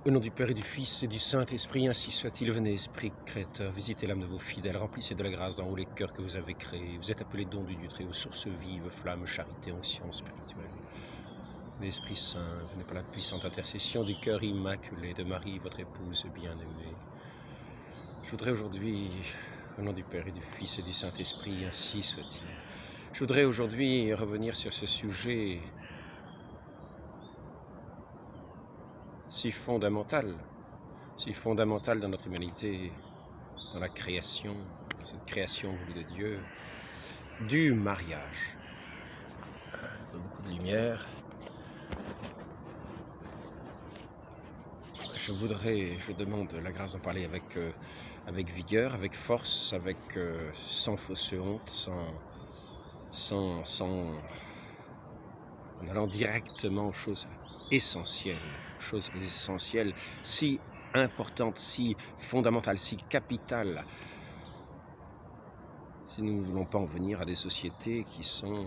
Au nom du Père et du Fils et du Saint-Esprit, ainsi soit-il. Venez, Esprit Créateur, visitez l'âme de vos fidèles, remplissez de la grâce d'en haut les cœurs que vous avez créés. Vous êtes appelés dons du Dieu Très-Haut, source vive, flamme, charité, onction spirituelle. L'Esprit Saint, venez par la puissante intercession du cœur immaculé de Marie, votre épouse bien-aimée. Je voudrais aujourd'hui, au nom du Père et du Fils et du Saint-Esprit, ainsi soit-il. Je voudrais aujourd'hui revenir sur ce sujet si fondamental dans notre humanité, dans la création, dans cette création voulue de Dieu, du mariage. Beaucoup de lumière. Je demande la grâce d'en parler avec vigueur, avec force, sans fausse honte, en allant directement aux choses essentielles, si importantes, si fondamentales, si capitales. Si nous ne voulons pas en venir à des sociétés qui sont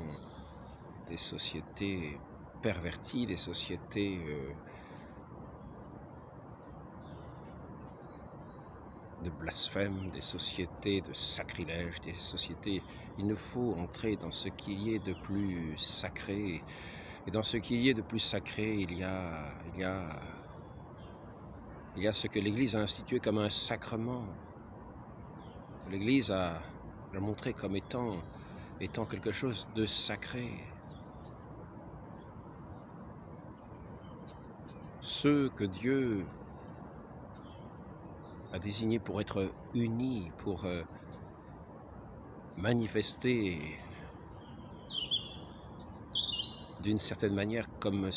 des sociétés perverties, des sociétés de blasphème, des sociétés de sacrilège, des sociétés... Il nous faut entrer dans ce qu'il y ait de plus sacré. Et dans ce qu'il y ait de plus sacré, il y a ce que l'Église a institué comme un sacrement. L'Église a montré comme étant quelque chose de sacré. Ceux que Dieu a désignés pour être unis, pour manifester d'une certaine manière comme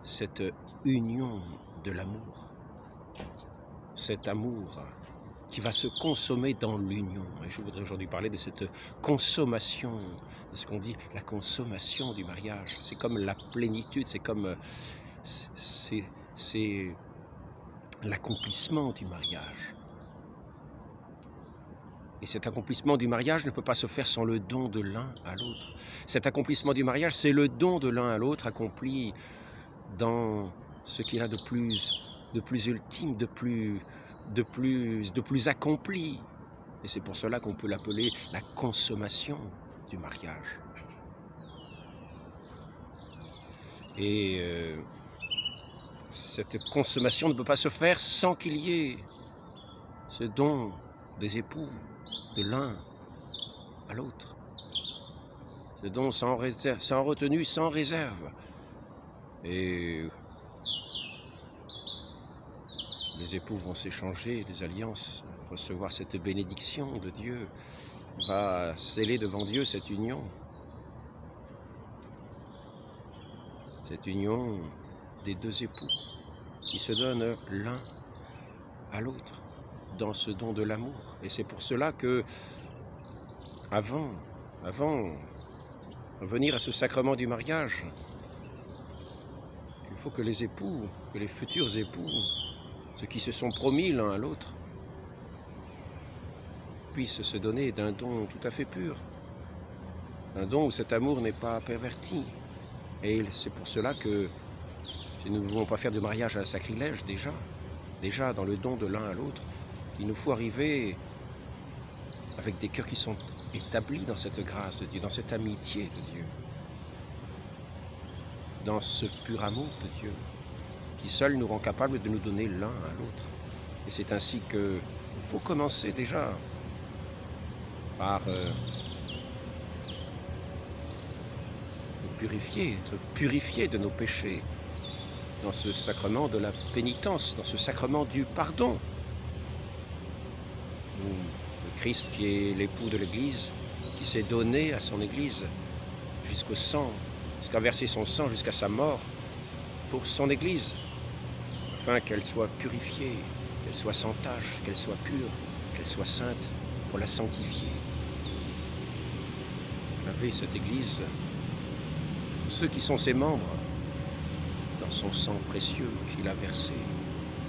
cette union de l'amour, cet amour qui va se consommer dans l'union. Et je voudrais aujourd'hui parler de cette consommation, de ce qu'on dit la consommation du mariage. C'est comme la plénitude, c'est comme c'est l'accomplissement du mariage. Et cet accomplissement du mariage ne peut pas se faire sans le don de l'un à l'autre. Cet accomplissement du mariage, c'est le don de l'un à l'autre accompli dans ce qu'il a de plus ultime, de plus accompli. Et c'est pour cela qu'on peut l'appeler la consommation du mariage. Et cette consommation ne peut pas se faire sans qu'il y ait ce don des époux, de l'un à l'autre. Ce don sans retenue, sans réserve. Et les époux vont s'échanger les alliances, recevoir cette bénédiction de Dieu, va sceller devant Dieu cette union des deux époux qui se donnent l'un à l'autre dans ce don de l'amour. Et c'est pour cela que avant de venir à ce sacrement du mariage, il faut que les époux, que les futurs époux, ceux qui se sont promis l'un à l'autre, puissent se donner d'un don tout à fait pur, un don où cet amour n'est pas perverti. Et c'est pour cela que si nous ne voulons pas faire de mariage un sacrilège déjà dans le don de l'un à l'autre, il nous faut arriver avec des cœurs qui sont établis dans cette grâce de Dieu, dans cette amitié de Dieu, dans ce pur amour de Dieu, qui seul nous rend capables de nous donner l'un à l'autre. Et c'est ainsi qu'il faut commencer déjà par nous purifier, être purifiés de nos péchés, dans ce sacrement de la pénitence, dans ce sacrement du pardon. Le Christ qui est l'époux de l'Église, qui s'est donné à son Église jusqu'au sang, jusqu'à verser son sang jusqu'à sa mort pour son Église, afin qu'elle soit purifiée, qu'elle soit sans tache, qu'elle soit pure, qu'elle soit sainte, pour la sanctifier. Laver cette Église, ceux qui sont ses membres, dans son sang précieux qu'il a versé,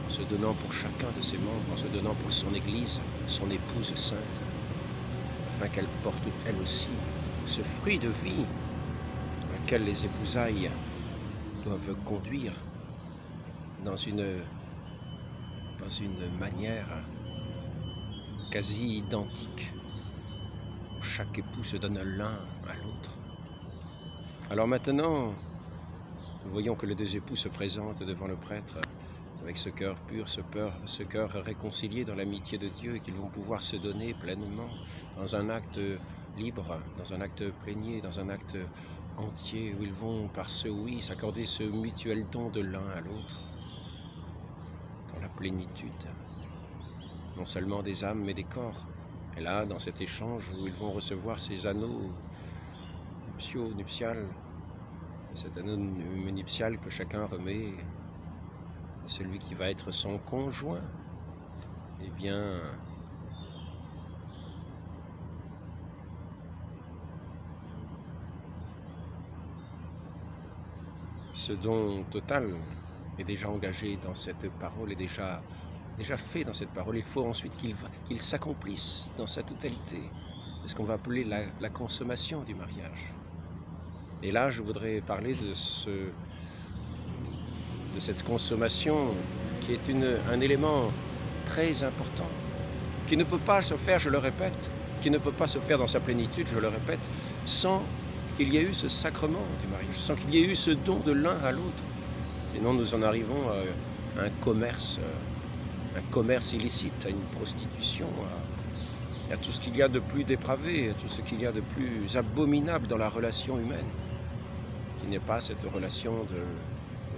en se donnant pour chacun de ses membres, en se donnant pour son Église, son épouse sainte, afin qu'elle porte elle aussi ce fruit de vie à laquelle les épousailles doivent conduire dans une dans une manière quasi identique. Chaque époux se donne l'un à l'autre. Alors maintenant, nous voyons que les deux époux se présentent devant le prêtre avec ce cœur pur, ce cœur réconcilié dans l'amitié de Dieu, et qu'ils vont pouvoir se donner pleinement dans un acte libre, dans un acte plénier, dans un acte entier, où ils vont par ce oui s'accorder ce mutuel don de l'un à l'autre, dans la plénitude, non seulement des âmes mais des corps. Et là, dans cet échange où ils vont recevoir ces anneaux nuptial, cet anneau nuptial que chacun remet à celui qui va être son conjoint, eh bien, ce don total est déjà engagé dans cette parole, est déjà fait dans cette parole. Il faut ensuite qu'il s'accomplisse dans sa totalité. C'est ce qu'on va appeler la consommation du mariage. Et là, je voudrais parler de cette consommation qui est un élément très important, qui ne peut pas se faire, je le répète, qui ne peut pas se faire dans sa plénitude, je le répète, sans qu'il y ait eu ce sacrement du mariage, sans qu'il y ait eu ce don de l'un à l'autre. Sinon, nous en arrivons à un commerce illicite, à une prostitution, à tout ce qu'il y a de plus dépravé, à tout ce qu'il y a de plus abominable dans la relation humaine, qui n'est pas cette relation de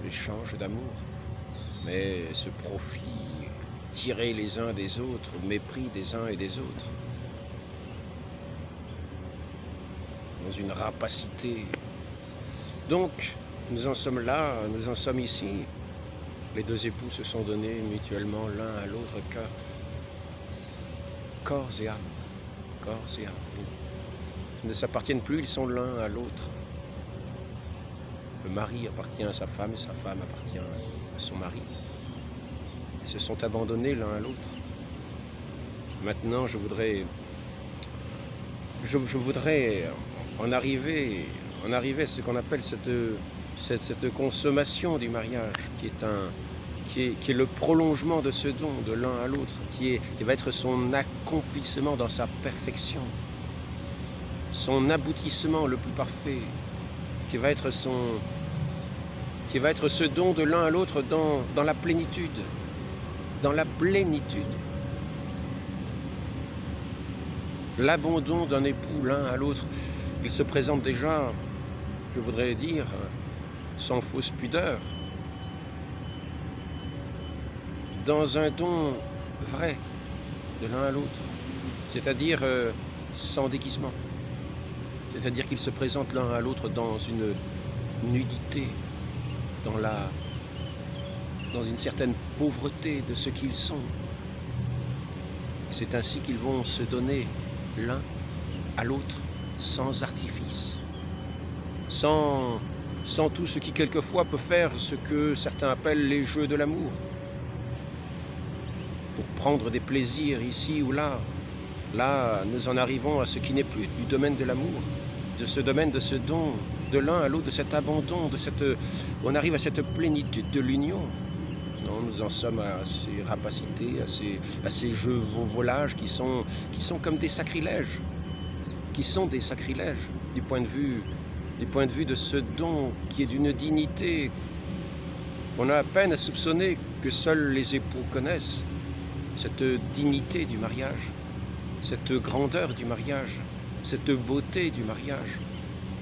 l'échange d'amour, mais ce profit tiré les uns des autres, au mépris des uns et des autres, dans une rapacité. Donc, nous en sommes là, nous en sommes ici. Les deux époux se sont donnés mutuellement l'un à l'autre corps et âme, corps et âme. Ils ne s'appartiennent plus, ils sont l'un à l'autre. Le mari appartient à sa femme et sa femme appartient à son mari. Ils se sont abandonnés l'un à l'autre. Maintenant, je voudrais en arriver à ce qu'on appelle cette consommation du mariage, qui est le prolongement de ce don de l'un à l'autre, qui va être son accomplissement dans sa perfection, son aboutissement le plus parfait, qui va être ce don de l'un à l'autre dans la plénitude, l'abandon d'un époux l'un à l'autre. Il se présente déjà, je voudrais dire, sans fausse pudeur, dans un don vrai de l'un à l'autre, c'est-à-dire sans déguisement, c'est-à-dire qu'ils se présentent l'un à l'autre dans une nudité, dans une certaine pauvreté de ce qu'ils sont. C'est ainsi qu'ils vont se donner l'un à l'autre sans artifice, sans tout ce qui quelquefois peut faire ce que certains appellent les jeux de l'amour, pour prendre des plaisirs ici ou là. Là, nous en arrivons à ce qui n'est plus du domaine de l'amour, de ce domaine de ce don de l'un à l'autre, de cet abandon, on arrive à cette plénitude de l'union. Non, nous en sommes à ces rapacités, à ces jeux volages qui sont comme des sacrilèges, du point de vue de ce don qui est d'une dignité qu'on a à peine à soupçonner que seuls les époux connaissent, cette dignité du mariage, cette grandeur du mariage, cette beauté du mariage,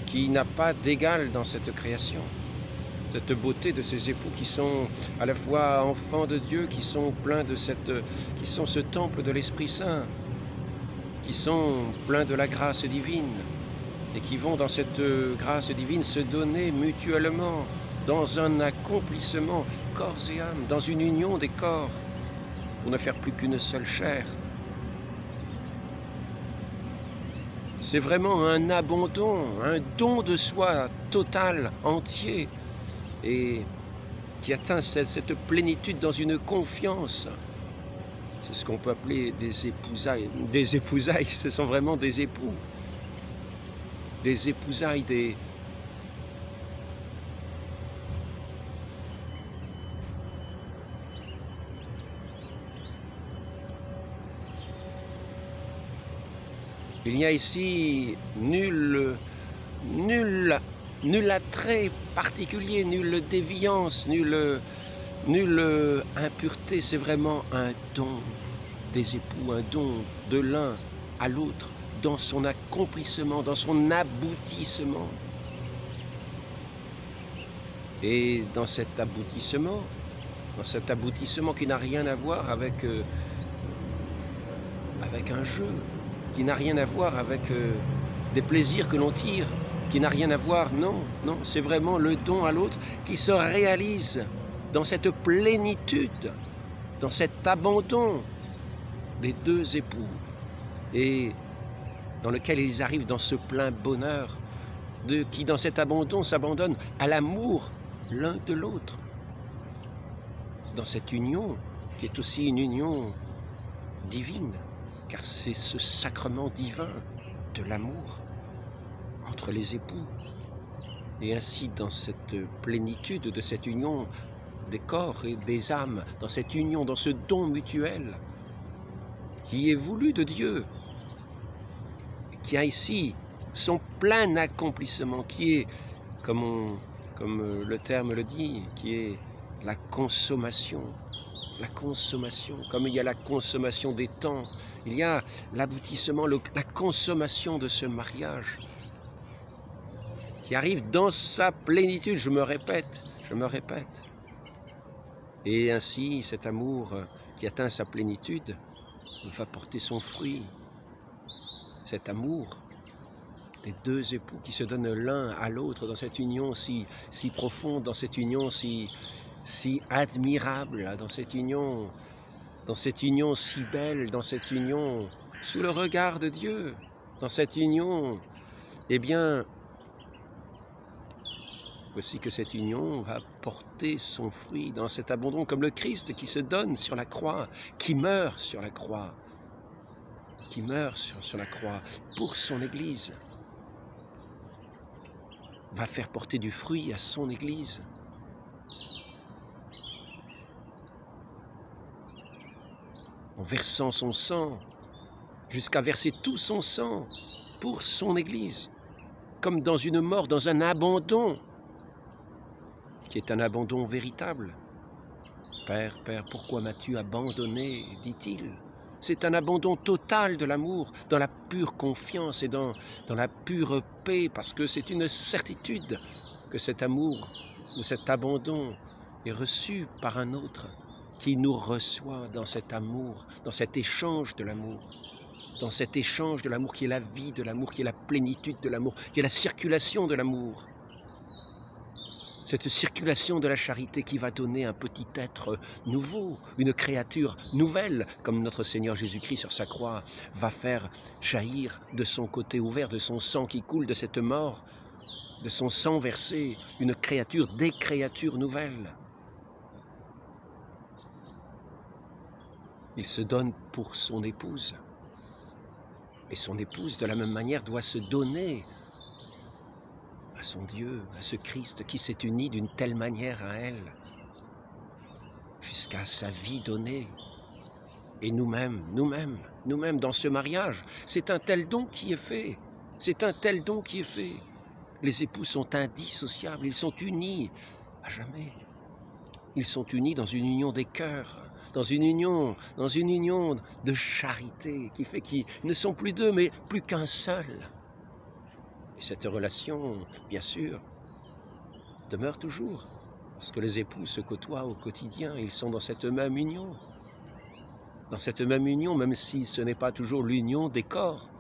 qui n'a pas d'égal dans cette création. Cette beauté de ces époux qui sont à la fois enfants de Dieu, qui sont pleins qui sont ce temple de l'Esprit Saint, qui sont pleins de la grâce divine, et qui vont dans cette grâce divine se donner mutuellement dans un accomplissement corps et âme, dans une union des corps, pour ne faire plus qu'une seule chair. C'est vraiment un abandon, un don de soi total, entier, et qui atteint cette plénitude dans une confiance. C'est ce qu'on peut appeler des épousailles. Des épousailles, ce sont vraiment des époux. Des épousailles, Il n'y a ici nul attrait particulier, nulle déviance, nulle impureté. C'est vraiment un don des époux, un don de l'un à l'autre, dans son accomplissement, dans son aboutissement. Et dans cet aboutissement qui n'a rien à voir avec un jeu, qui n'a rien à voir avec des plaisirs que l'on tire, qui n'a rien à voir, non, c'est vraiment le don à l'autre qui se réalise dans cette plénitude, dans cet abandon des deux époux, et dans lequel ils arrivent dans ce plein bonheur, qui dans cet abandon s'abandonnent à l'amour l'un de l'autre, dans cette union qui est aussi une union divine, car c'est ce sacrement divin de l'amour entre les époux. Et ainsi, dans cette plénitude de cette union des corps et des âmes, dans cette union, dans ce don mutuel qui est voulu de Dieu, qui a ici son plein accomplissement, qui est, comme le terme le dit, qui est la consommation. La consommation, comme il y a la consommation des temps, il y a l'aboutissement, la consommation de ce mariage qui arrive dans sa plénitude, je me répète. Et ainsi, cet amour qui atteint sa plénitude va porter son fruit. Cet amour des deux époux qui se donnent l'un à l'autre dans cette union si profonde, dans cette union si admirable, dans cette union si belle, dans cette union sous le regard de Dieu, dans cette union, eh bien, voici que cette union va porter son fruit dans cet abandon, comme le Christ qui se donne sur la croix, qui meurt sur la croix, sur la croix pour son Église, va faire porter du fruit à son Église. En versant son sang, jusqu'à verser tout son sang pour son Église, comme dans une mort, dans un abandon, qui est un abandon véritable. Père, Père, pourquoi m'as-tu abandonné, dit-il. C'est un abandon total de l'amour, dans la pure confiance et dans la pure paix, parce que c'est une certitude que cet amour, ou cet abandon, est reçu par un autre, qui nous reçoit dans cet amour, dans cet échange de l'amour, qui est la vie de l'amour, qui est la plénitude de l'amour, qui est la circulation de l'amour. Cette circulation de la charité qui va donner un petit être nouveau, une créature nouvelle, comme notre Seigneur Jésus-Christ sur sa croix va faire jaillir de son côté ouvert, de son sang qui coule, de cette mort, de son sang versé, une créature, des créatures nouvelles. Il se donne pour son épouse. Et son épouse, de la même manière, doit se donner à son Dieu, à ce Christ qui s'est uni d'une telle manière à elle, jusqu'à sa vie donnée. Et nous-mêmes, dans ce mariage, c'est un tel don qui est fait. Les époux sont indissociables, ils sont unis à jamais. Ils sont unis dans une union des cœurs, dans une union de charité qui fait qu'ils ne sont plus deux, mais plus qu'un seul. Et cette relation, bien sûr, demeure toujours. Parce que les époux se côtoient au quotidien, ils sont dans cette même union. Dans cette même union, même si ce n'est pas toujours l'union des corps,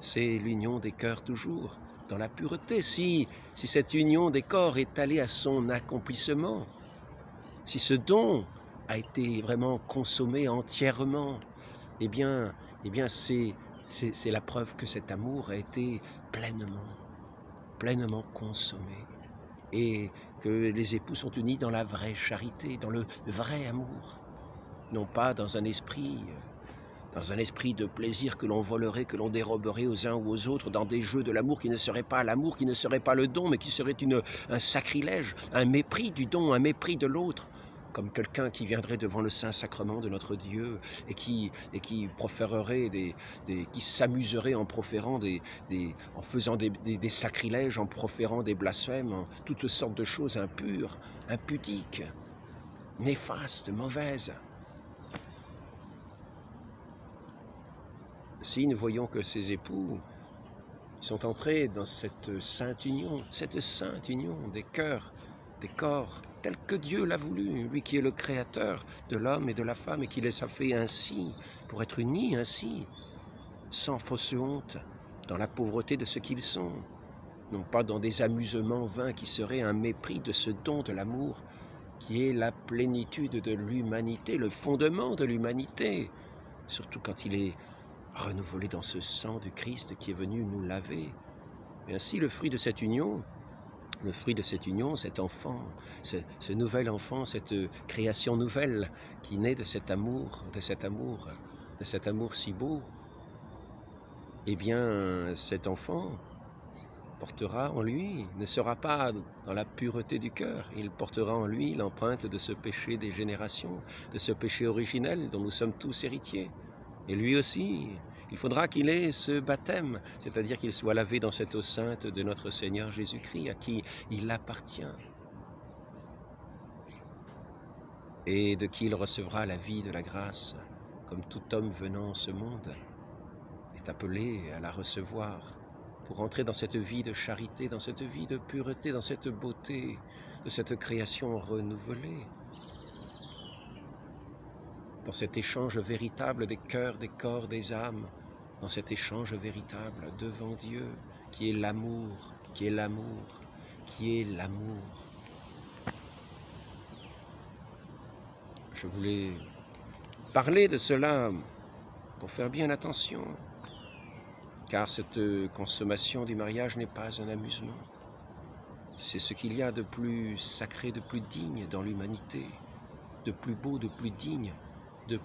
c'est l'union des cœurs toujours, dans la pureté. Si cette union des corps est allée à son accomplissement, si ce don a été vraiment consommé entièrement, eh bien c'est la preuve que cet amour a été pleinement consommé. Et que les époux sont unis dans la vraie charité, dans le vrai amour. Non pas dans un esprit de plaisir que l'on volerait, que l'on déroberait aux uns ou aux autres, dans des jeux de l'amour qui ne seraient pas l'amour, qui ne serait pas le don, mais qui serait un sacrilège, un mépris du don, un mépris de l'autre, comme quelqu'un qui viendrait devant le Saint-Sacrement de notre Dieu et qui proférerait qui s'amuserait en proférant en faisant des sacrilèges, en proférant des blasphèmes, en toutes sortes de choses impures, impudiques, néfastes, mauvaises. Si nous voyons que ces époux sont entrés dans cette sainte union des cœurs, des corps, tel que Dieu l'a voulu, lui qui est le créateur de l'homme et de la femme et qui les a fait ainsi, pour être unis ainsi, sans fausse honte, dans la pauvreté de ce qu'ils sont, non pas dans des amusements vains qui seraient un mépris de ce don de l'amour, qui est la plénitude de l'humanité, le fondement de l'humanité, surtout quand il est renouvelé dans ce sang du Christ qui est venu nous laver. Et ainsi le fruit de cette union, cet enfant, ce nouvel enfant, cette création nouvelle qui naît de cet amour si beau, eh bien cet enfant portera en lui, ne sera pas dans la pureté du cœur, il portera en lui l'empreinte de ce péché des générations, de ce péché originel dont nous sommes tous héritiers. Et lui aussi, il faudra qu'il ait ce baptême, c'est-à-dire qu'il soit lavé dans cette eau sainte de notre Seigneur Jésus-Christ, à qui il appartient, et de qui il recevra la vie de la grâce, comme tout homme venant en ce monde est appelé à la recevoir, pour entrer dans cette vie de charité, dans cette vie de pureté, dans cette beauté, de cette création renouvelée, dans cet échange véritable des cœurs, des corps, des âmes, dans cet échange véritable devant Dieu, qui est l'amour, qui est l'amour, qui est l'amour. Je voulais parler de cela pour faire bien attention, car cette consommation du mariage n'est pas un amusement. C'est ce qu'il y a de plus sacré, de plus digne dans l'humanité, de plus beau, de plus digne, de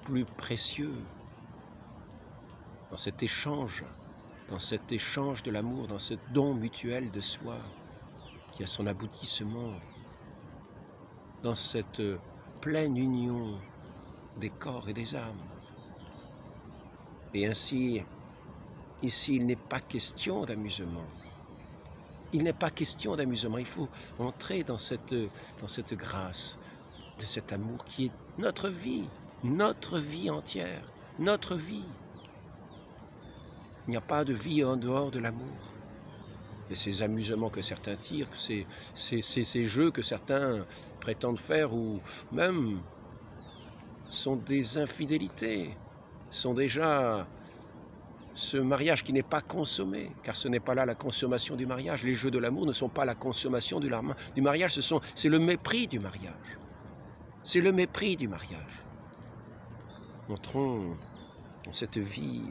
plus précieux dans cet échange de l'amour, dans ce don mutuel de soi qui a son aboutissement dans cette pleine union des corps et des âmes. Et ainsi, ici, il n'est pas question d'amusement. Il n'est pas question d'amusement, il faut entrer dans cette grâce, de cet amour qui est notre vie entière, notre vie. Il n'y a pas de vie en dehors de l'amour. Et ces amusements que certains tirent, ces jeux que certains prétendent faire, ou même sont des infidélités, sont déjà ce mariage qui n'est pas consommé, car ce n'est pas là la consommation du mariage. Les jeux de l'amour ne sont pas la consommation du mariage, c'est le mépris du mariage. C'est le mépris du mariage. Entrons dans cette vie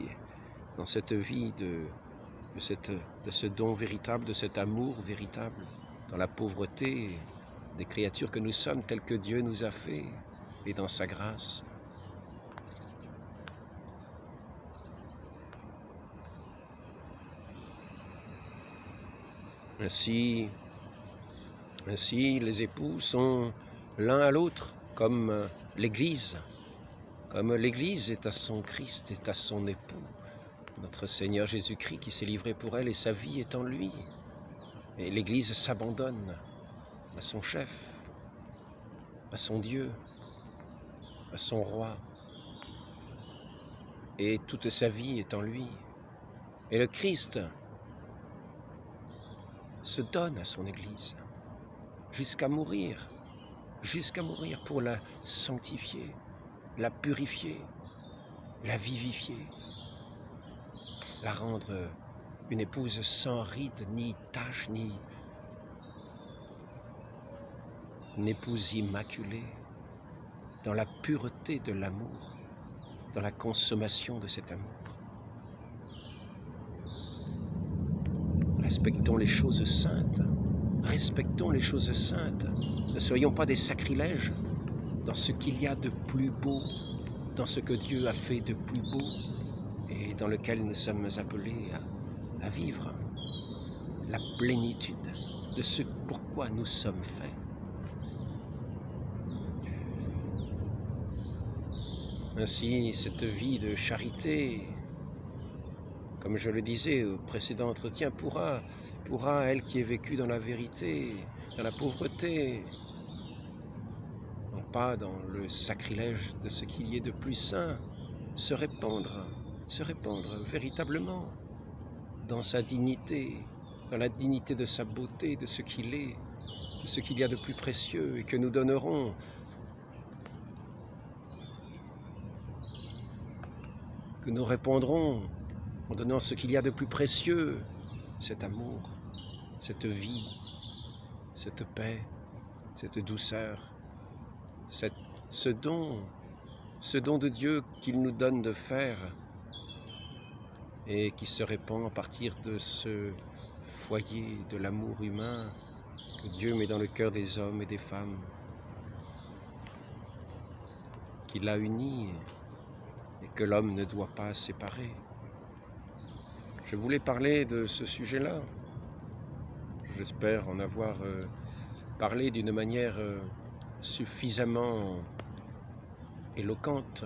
de ce don véritable, de cet amour véritable, dans la pauvreté des créatures que nous sommes, telles que Dieu nous a fait, et dans sa grâce. Ainsi, les époux sont l'un à l'autre, comme l'Église est à son Christ, est à son époux, notre Seigneur Jésus-Christ qui s'est livré pour elle et sa vie est en lui. Et l'Église s'abandonne à son chef, à son Dieu, à son roi, et toute sa vie est en lui. Et le Christ se donne à son Église jusqu'à mourir pour la sanctifier, la purifier, la vivifier, la rendre une épouse sans ride, ni tache, ni une épouse immaculée, dans la pureté de l'amour, dans la consommation de cet amour. Respectons les choses saintes, ne soyons pas des sacrilèges dans ce qu'il y a de plus beau, dans ce que Dieu a fait de plus beau et dans lequel nous sommes appelés à vivre la plénitude de ce pourquoi nous sommes faits. Ainsi, cette vie de charité, comme je le disais au précédent entretien, pourra, elle qui est vécue dans la vérité, dans la pauvreté, non pas dans le sacrilège de ce qu'il y ait de plus saint, se répandre véritablement dans sa dignité, dans la dignité de sa beauté, de ce qu'il est, de ce qu'il y a de plus précieux et que nous donnerons, que nous répondrons en donnant ce qu'il y a de plus précieux, cet amour, cette vie, cette paix, cette douceur, ce don de Dieu qu'il nous donne de faire et qui se répand à partir de ce foyer de l'amour humain que Dieu met dans le cœur des hommes et des femmes, qu'il a unis et que l'homme ne doit pas séparer. Je voulais parler de ce sujet-là. J'espère en avoir parlé d'une manière suffisamment éloquente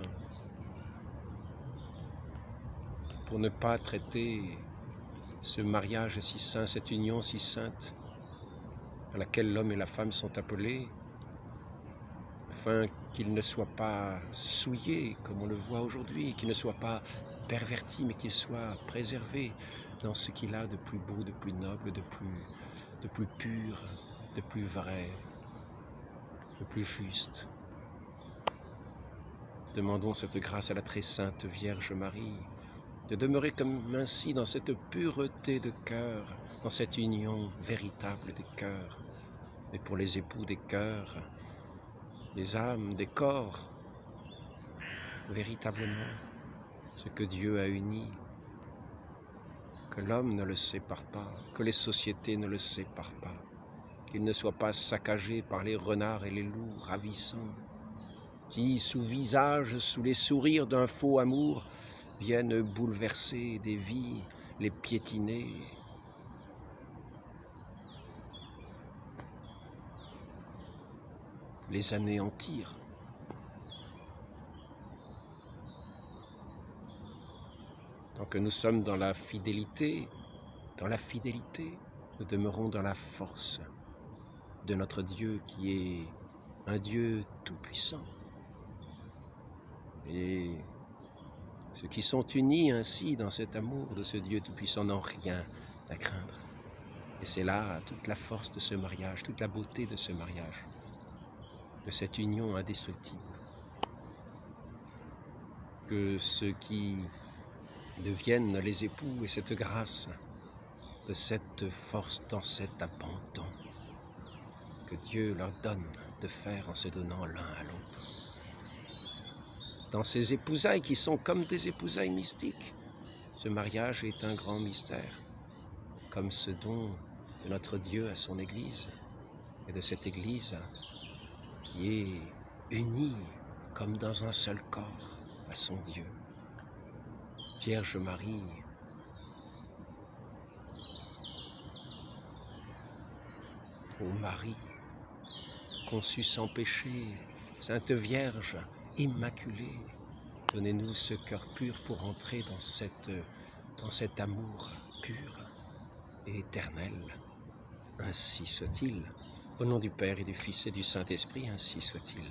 pour ne pas traiter ce mariage si saint, cette union si sainte à laquelle l'homme et la femme sont appelés, afin qu'ils ne soient pas souillés comme on le voit aujourd'hui, qu'ils ne soient pas pervertis, mais qu'ils soient préservés dans ce qu'il a de plus beau, de plus noble, de plus pur, de plus vrai, de plus juste. Demandons cette grâce à la très sainte Vierge Marie, de demeurer comme ainsi dans cette pureté de cœur, dans cette union véritable des cœurs, et pour les époux des cœurs, des âmes, des corps, véritablement ce que Dieu a uni, que l'homme ne le sépare pas, que les sociétés ne le séparent pas, qu'il ne soit pas saccagé par les renards et les loups ravissants, qui, sous les sourires d'un faux amour, viennent bouleverser des vies, les piétiner. Les anéantir. Tant que nous sommes dans la fidélité, nous demeurons dans la force de notre Dieu qui est un Dieu tout-puissant. Et ceux qui sont unis ainsi dans cet amour de ce Dieu tout-puissant n'ont rien à craindre. Et c'est là toute la force de ce mariage, toute la beauté de ce mariage, de cette union indestructible. Que ceux qui deviennent les époux et cette grâce de cette force dans cet abandon que Dieu leur donne de faire en se donnant l'un à l'autre. Dans ces épousailles qui sont comme des épousailles mystiques, ce mariage est un grand mystère, comme ce don de notre Dieu à son Église, et de cette Église qui est unie comme dans un seul corps à son Dieu. Vierge Marie, ô Marie, conçue sans péché, Sainte Vierge, immaculée, donnez-nous ce cœur pur pour entrer dans cet amour pur et éternel. Ainsi soit-il. Au nom du Père et du Fils et du Saint-Esprit, ainsi soit-il.